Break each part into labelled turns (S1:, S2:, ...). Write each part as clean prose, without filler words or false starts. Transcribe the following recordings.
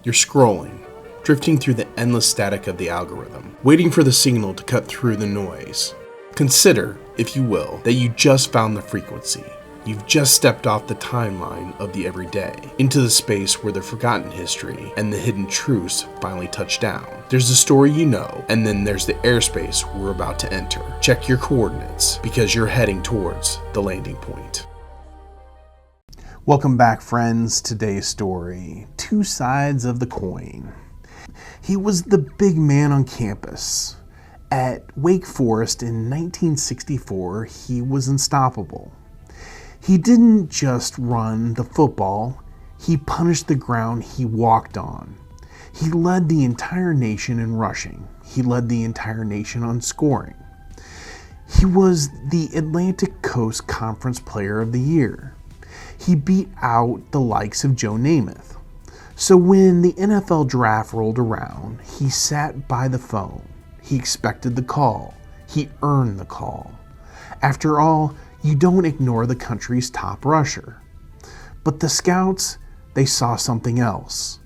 S1: You're scrolling, drifting through the endless static of the algorithm, waiting for the signal to cut through the noise. Consider, if you will, that you just found the frequency. You've just stepped off the timeline of the everyday, into the space where the forgotten history and the hidden truths finally touch down. There's the story you know, and then there's the airspace we're about to enter. Check your coordinates, because you're heading towards the landing point.
S2: Welcome back, friends. Today's story, two sides of the coin. He was the big man on campus. At Wake Forest in 1964, he was unstoppable. He didn't just run the football, he punished the ground he walked on. He led the entire nation in rushing. He led the entire nation on scoring. He was the Atlantic Coast Conference Player of the Year. He beat out the likes of Joe Namath. So when the NFL draft rolled around, he sat by the phone. He expected the call. He earned the call. After all, you don't ignore the country's top rusher. But the scouts, they saw something else.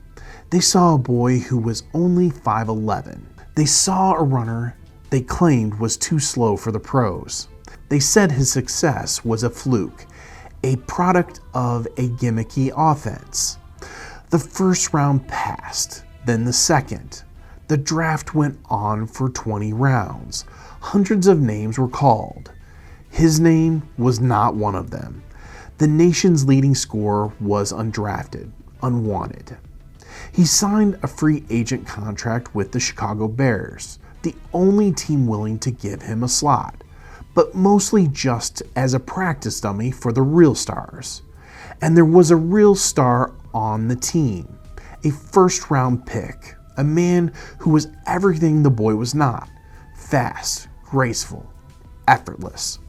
S2: They saw a boy who was only 5'11". They saw a runner they claimed was too slow for the pros. They said his success was a fluke, a product of a gimmicky offense. The first round passed, then the second. The draft went on for 20 rounds. Hundreds of names were called. His name was not one of them. The nation's leading scorer was undrafted, unwanted. He signed a free agent contract with the Chicago Bears, the only team willing to give him a slot, but mostly just as a practice dummy for the real stars. And there was a real star on the team, a first-round pick, a man who was everything the boy was not: fast, graceful, effortless.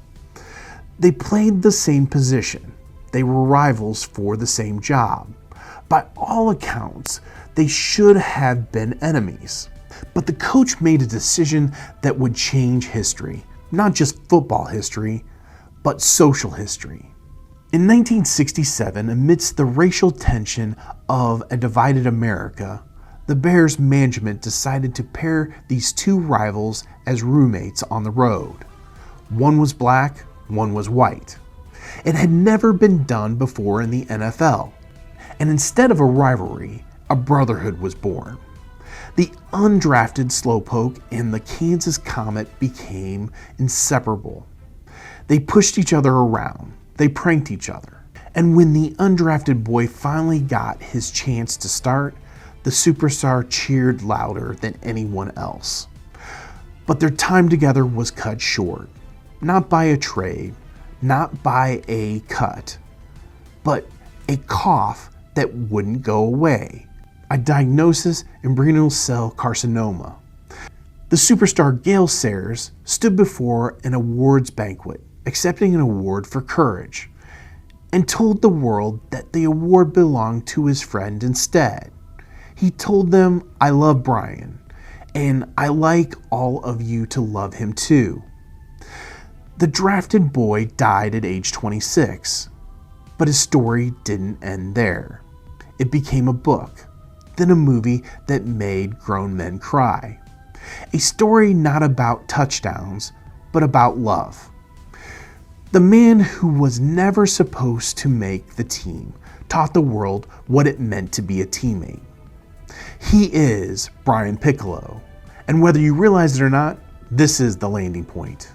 S2: They played the same position. They were rivals for the same job. By all accounts, they should have been enemies. But the coach made a decision that would change history. Not just football history, but social history. In 1967, amidst the racial tension of a divided America, the Bears management decided to pair these two rivals as roommates on the road. One was black, one was white. It had never been done before in the NFL. And instead of a rivalry, a brotherhood was born. The undrafted Slowpoke and the Kansas Comet became inseparable. They pushed each other around. They pranked each other. And when the undrafted boy finally got his chance to start, the superstar cheered louder than anyone else. But their time together was cut short. Not by a trade, not by a cut, but a cough that wouldn't go away. A diagnosis: embryonal cell carcinoma. The superstar Gale Sayers stood before an awards banquet, accepting an award for courage, and told the world that the award belonged to his friend instead. He told them, "I love Brian, and I like all of you to love him too." The drafted boy died at age 26, but his story didn't end there. It became a book, then a movie that made grown men cry. A story not about touchdowns, but about love. The man who was never supposed to make the team taught the world what it meant to be a teammate. He is Brian Piccolo, and whether you realize it or not, this is The Landing Point.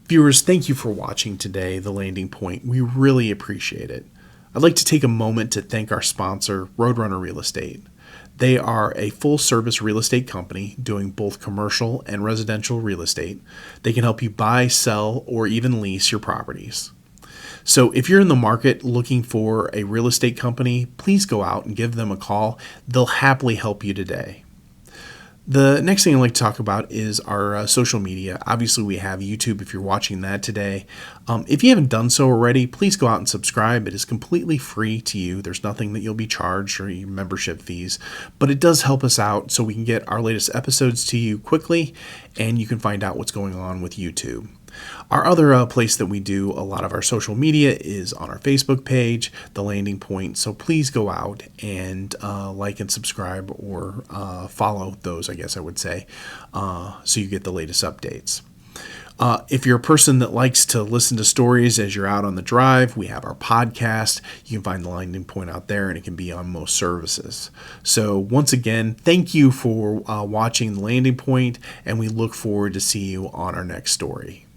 S1: Viewers, thank you for watching today, The Landing Point. We really appreciate it. I'd like to take a moment to thank our sponsor, Roadrunner Real Estate. They are a full-service real estate company doing both commercial and residential real estate. They can help you buy, sell, or even lease your properties. So if you're in the market looking for a real estate company, please go out and give them a call. They'll happily help you today. The next thing I'd like to talk about is our social media. Obviously, we have YouTube if you're watching that today. If you haven't done so already, please go out and subscribe. It is completely free to you. There's nothing that you'll be charged or your membership fees, but it does help us out so we can get our latest episodes to you quickly, and you can find out what's going on with YouTube. Our other place that we do a lot of our social media is on our Facebook page, The Landing Point. So please go out and like and subscribe, or follow those, I guess I would say, so you get the latest updates. If you're a person that likes to listen to stories as you're out on the drive, we have our podcast. You can find The Landing Point out there, and it can be on most services. So once again, thank you for watching The Landing Point, and we look forward to see you on our next story.